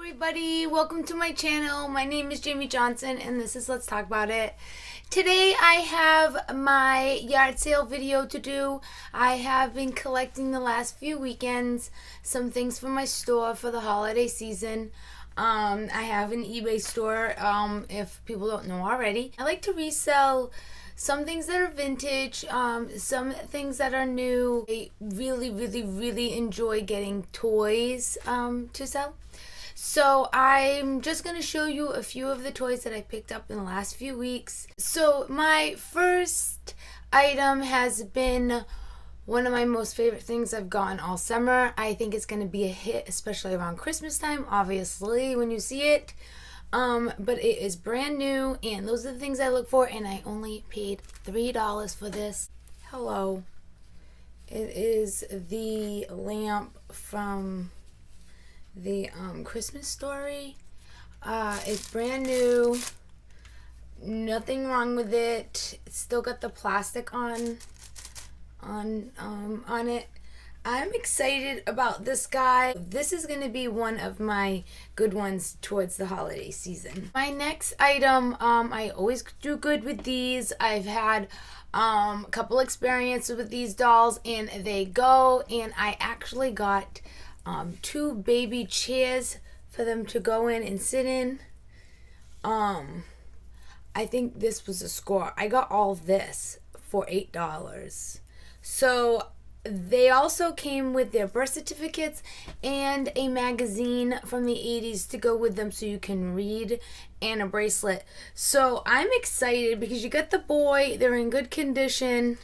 Everybody, welcome to my channel. My name is Jamie Johnson and this is Let's Talk About It. Today I have my yard sale video to do. I have been collecting the last few weekends some things for my store for the holiday season. I have an eBay store, if people don't know already. I like to resell some things that are vintage, some things that are new. I really enjoy getting toys to sell. So I'm just going to show you a few of the toys that I picked up in the last few weeks. So my first item has been one of my most favorite things I've gotten all summer. I think it's going to be a hit, especially around Christmas time, obviously, when you see it. But it is brand new, and those are the things I look for, and I only paid $3 for this. Hello. It is the lamp from the Christmas Story. It's brand new, nothing wrong with it. It's still got the plastic on it. I'm excited about this guy. This is going to be one of my good ones towards the holiday season. My next item, I always do good with these. I've had a couple experiences with these dolls, and they go, and I actually got two baby chairs for them to go in and sit in. I think this was a score. I got all this for $8. So they also came with their birth certificates and a magazine from the 80s to go with them so you can read, and a bracelet. So I'm excited because you get the boy, they're in good condition.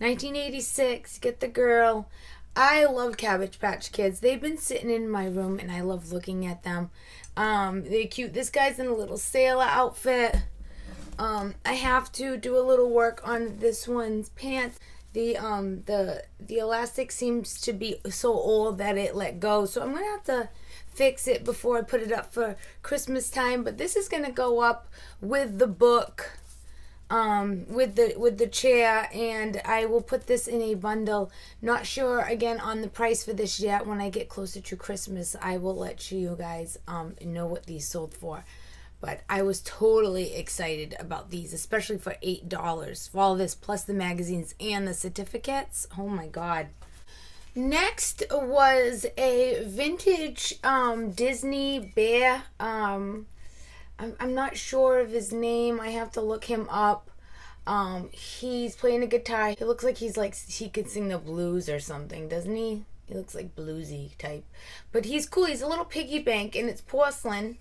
1986, get the girl. I love Cabbage Patch Kids. They've been sitting in my room and I love looking at them. They're cute. This guy's in a little sailor outfit. I have to do a little work on this one's pants. The elastic seems to be so old that it let go. So I'm going to have to fix it before I put it up for Christmas time. But this is going to go up with the book. With the chair, and I will put this in a bundle. Not sure again on the price for this yet. When I get closer to Christmas, I will let you guys know what these sold for. But I was totally excited about these, especially for $8 for all this, plus the magazines and the certificates. Oh my god. Next was a vintage Disney bear. I'm not sure of his name. I have to look him up. He's playing a guitar. He looks like he could sing the blues or something, doesn't he? He looks like bluesy type. But he's cool. He's a little piggy bank, and it's porcelain.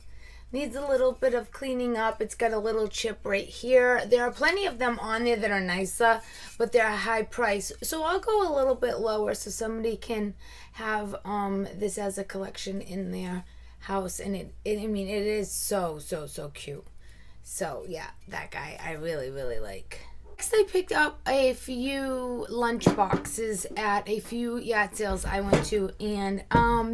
Needs a little bit of cleaning up. It's got a little chip right here. There are plenty of them on there that are nicer, but they're a high price. So I'll go a little bit lower so somebody can have this as a collection in their house. And it is so cute. So yeah, that guy I really like. Next, I picked up a few lunch boxes at a few yard sales I went to, and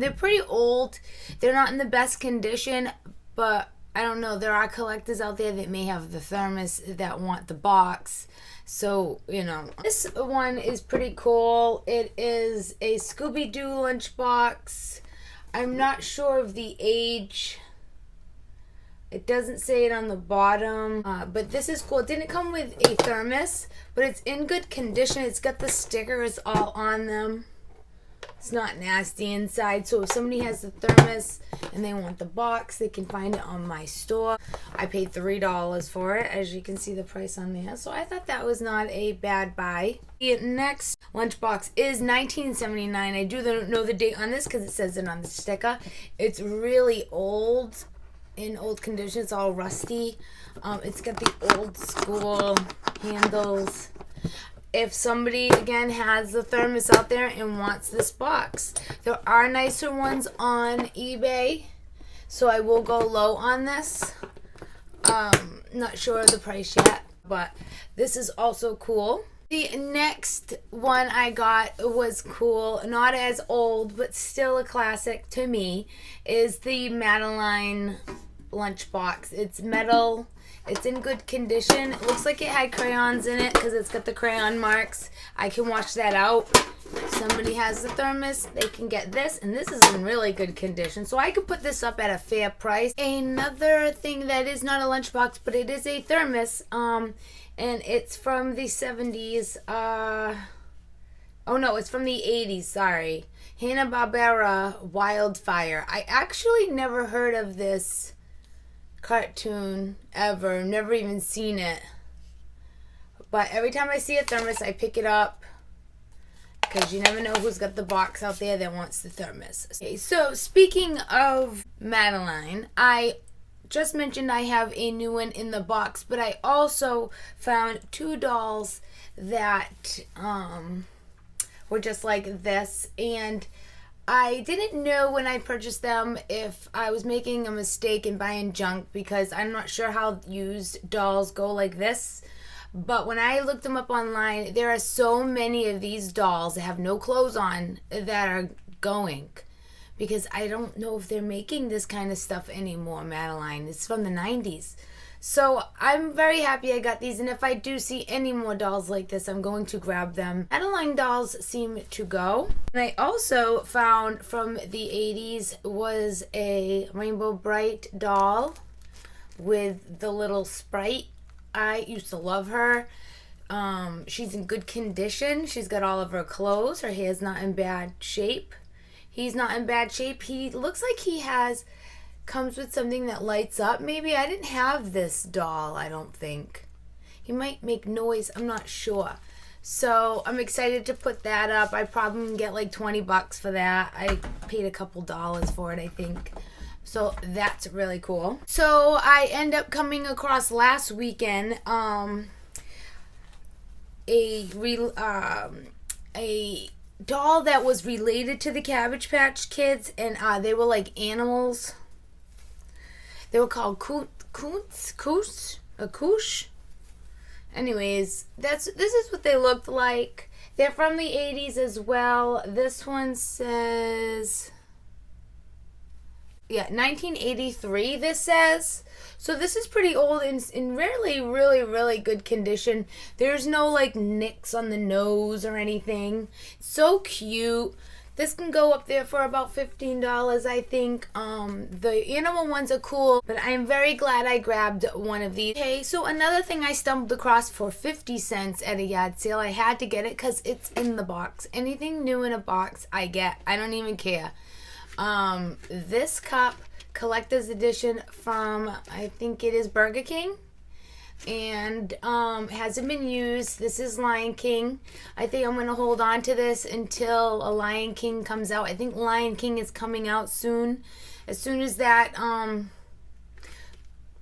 they're pretty old. They're not in the best condition, but I don't know, there are collectors out there that may have the thermos that want the box. So, you know, this one is pretty cool. It is a Scooby-Doo lunchbox. I'm not sure of the age. It doesn't say it on the bottom, but this is cool. It didn't come with a thermos, but it's in good condition. It's got the stickers all on them. It's not nasty inside, so if somebody has the thermos and they want the box, they can find it on my store. I paid $3 for it, as you can see the price on there, so I thought that was not a bad buy. The next lunchbox is $19.79. I do know the date on this because it says it on the sticker. It's really old, in old condition. It's all rusty. It's got the old school handles. If somebody, again, has the thermos out there and wants this box, there are nicer ones on eBay, so I will go low on this. Not sure of the price yet, but this is also cool. The next one I got was cool, not as old, but still a classic to me, is the Madeline lunchbox. It's metal. It's in good condition. It looks like it had crayons in it because it's got the crayon marks. I can wash that out. If somebody has the thermos, they can get this, and this is in really good condition. So I could put this up at a fair price. Another thing that is not a lunchbox, but it is a thermos, and it's from the 70s. Oh no, it's from the 80s, sorry. Hanna-Barbera Wildfire. I actually never heard of this cartoon ever. Never even seen it. But every time I see a thermos, I pick it up. Because you never know who's got the box out there that wants the thermos. Okay, so speaking of Madeline, I just mentioned I have a new one in the box. But I also found 2 dolls that were just like this, and I didn't know when I purchased them if I was making a mistake in buying junk, because I'm not sure how used dolls go like this. But when I looked them up online, there are so many of these dolls that have no clothes on that are going, because I don't know if they're making this kind of stuff anymore, Madeline. It's from the 90s. So I'm very happy I got these, and if I do see any more dolls like this, I'm going to grab them. Madeline dolls seem to go. And I also found from the 80s was a Rainbow Bright doll with the little Sprite. I used to love her. She's in good condition. She's got all of her clothes. Her hair's not in bad shape. He's not in bad shape. He looks like he comes with something that lights up. Maybe I didn't have this doll, I don't think. He might make noise, I'm not sure. So I'm excited to put that up. I probably can get like 20 bucks for that. I paid a couple dollars for it, I think. So that's really cool. So I end up coming across last weekend a doll that was related to the Cabbage Patch Kids, and they were like animals. They were called Koosh. Anyways, this is what they looked like. They're from the 80s as well. This one says, yeah, 1983 this says. So this is pretty old and in really, really, really good condition. There's no like nicks on the nose or anything. So cute. This can go up there for about $15, I think. The animal ones are cool, but I'm very glad I grabbed one of these. Okay, so another thing I stumbled across for 50 cents at a yard sale. I had to get it because it's in the box. Anything new in a box, I get. I don't even care. This cup, collector's edition from, I think it is Burger King. And hasn't been used. This is Lion King. I think I'm gonna hold on to this until a Lion King comes out. I think Lion King is coming out soon. As soon as that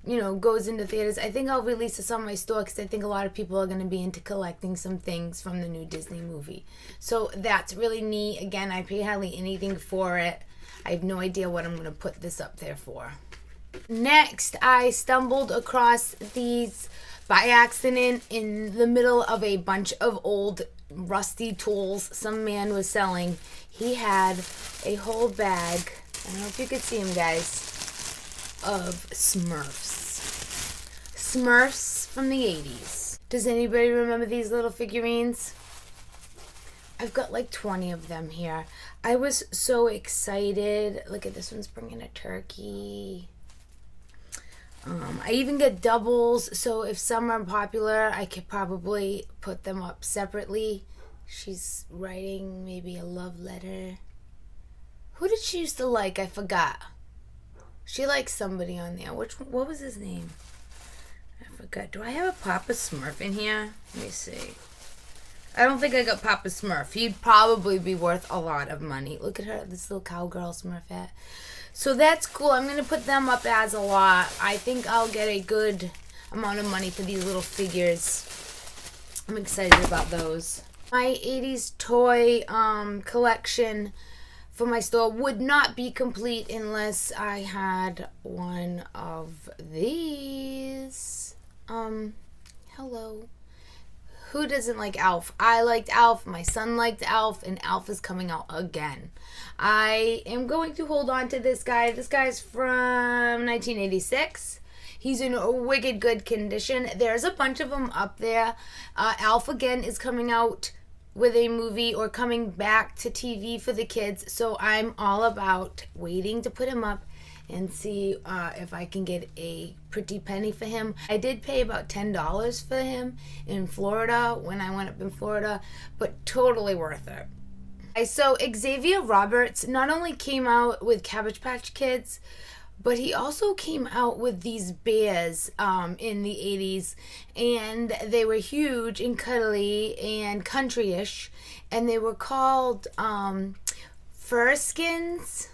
goes into theaters, I think I'll release this on my store, because I think a lot of people are gonna be into collecting some things from the new Disney movie. So that's really neat. Again, I pay hardly anything for it. I have no idea what I'm gonna put this up there for. Next, I stumbled across these by accident in the middle of a bunch of old rusty tools some man was selling. He had a whole bag, I don't know if you could see them, guys, of Smurfs. Smurfs from the 80s. Does anybody remember these little figurines? I've got like 20 of them here. I was so excited. Look at this one's bringing a turkey. I even get doubles, so if some are popular, I could probably put them up separately. She's writing maybe a love letter. Who did she used to like? I forgot. She likes somebody on there. What was his name? I forgot. Do I have a Papa Smurf in here? Let me see. I don't think I got Papa Smurf. He'd probably be worth a lot of money. Look at her, this little cowgirl Smurf hat. So that's cool. I'm going to put them up as a lot. I think I'll get a good amount of money for these little figures. I'm excited about those. My 80s toy collection for my store would not be complete unless I had one of these. Hello. Who doesn't like Alf? I liked Alf, my son liked Alf, and Alf is coming out again. I am going to hold on to this guy. This guy's from 1986. He's in a wicked good condition. There's a bunch of them up there. Alf again is coming out with a movie or coming back to TV for the kids. So I'm all about waiting to put him up and see if I can get a pretty penny for him. I did pay about $10 for him in Florida when I went up in Florida, but totally worth it. So Xavier Roberts not only came out with Cabbage Patch Kids, but he also came out with these bears in the 80s, and they were huge and cuddly and country-ish, and they were called fur skins.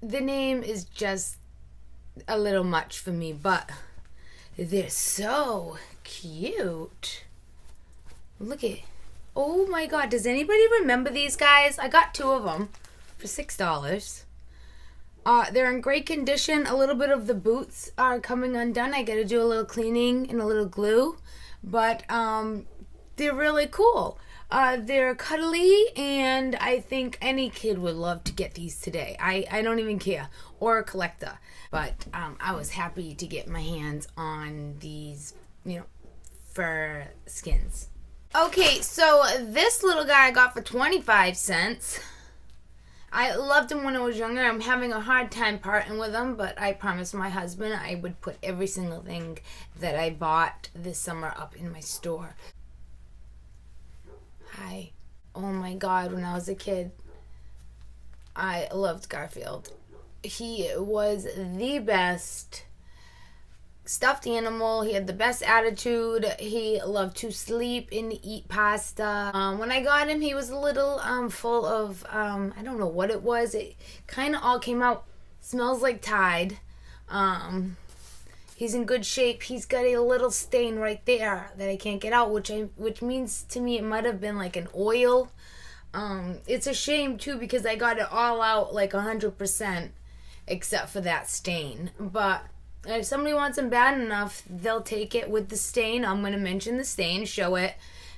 The name is just a little much for me, but they're so cute. Look at, oh my God, does anybody remember these guys? I got 2 of them for $6. They're in great condition. A little bit of the boots are coming undone. I got to do a little cleaning and a little glue, but they're really cool. They're cuddly, and I think any kid would love to get these today. I don't even care, or a collector. But I was happy to get my hands on these, fur skins. Okay, so this little guy I got for 25 cents. I loved him when I was younger. I'm having a hard time parting with him, but I promised my husband I would put every single thing that I bought this summer up in my store. Hi. Oh my God, when I was a kid, I loved Garfield. He was the best stuffed animal. He had the best attitude. He loved to sleep and eat pasta. When I got him, he was a little full of, I don't know what it was. It kind of all came out. Smells like Tide. He's in good shape. He's got a little stain right there that I can't get out, which means to me it might have been like an oil. It's a shame too because I got it all out like 100% except for that stain. But if somebody wants him bad enough, they'll take it with the stain. I'm going to mention the stain, show it.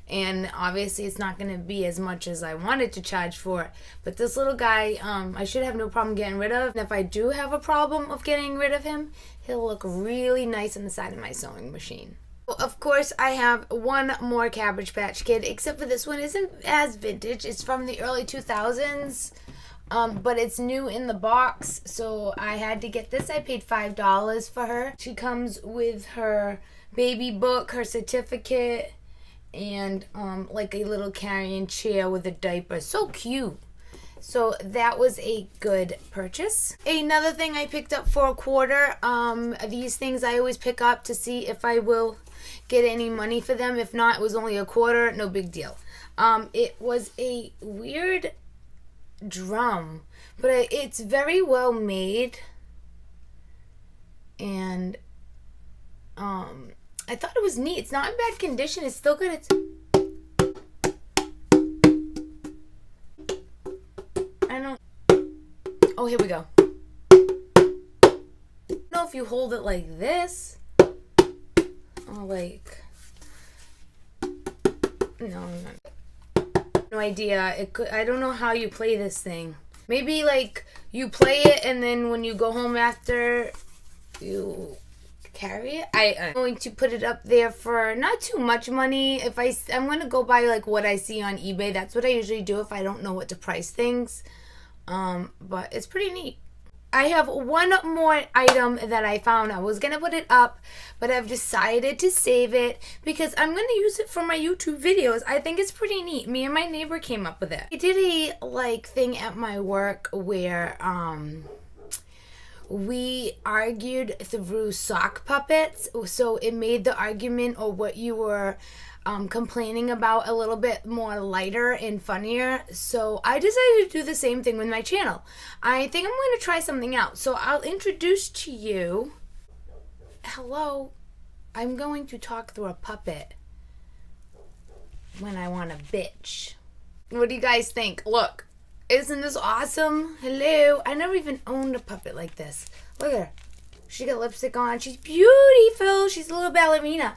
And obviously it's not going to be as much as I wanted to charge for it. But this little guy, I should have no problem getting rid of. And if I do have a problem of getting rid of him, he'll look really nice on the side of my sewing machine. Well, of course, I have one more Cabbage Patch Kid, except for this one isn't as vintage. It's from the early 2000s. But it's new in the box, so I had to get this. I paid $5 for her. She comes with her baby book, her certificate, and like a little carrying chair with a diaper. So cute. So that was a good purchase. Another thing I picked up for $0.25. These things I always pick up to see if I will get any money for them. If not, it was only $0.25. No big deal. It was a weird drum, but it's very well made, and I thought it was neat. It's not in bad condition. It's still good. Oh, here we go. I don't know if you hold it like this or like, no idea. I don't know how you play this thing. Maybe like you play it and then when you go home after, you carry it. I'm going to put it up there for not too much money. I'm going to go by like what I see on eBay. That's what I usually do if I don't know what to price things. But it's pretty neat. I have one more item that I found. I was going to put it up, but I've decided to save it because I'm going to use it for my YouTube videos. I think it's pretty neat. Me and my neighbor came up with it. I did a thing at my work where we argued through sock puppets. So it made the argument or what you were complaining about a little bit more lighter and funnier. So I decided to do the same thing with my channel. I think I'm going to try something out. So I'll introduce to you. Hello. I'm going to talk through a puppet when I want to bitch. What do you guys think? Look. Isn't this awesome? Hello. I never even owned a puppet like this. Look at her. She got lipstick on. She's beautiful. She's a little ballerina.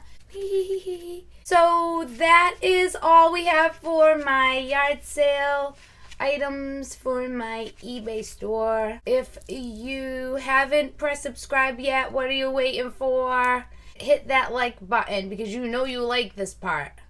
So that is all we have for my yard sale items for my eBay store. If you haven't pressed subscribe yet, what are you waiting for? Hit that like button because you know you like this part.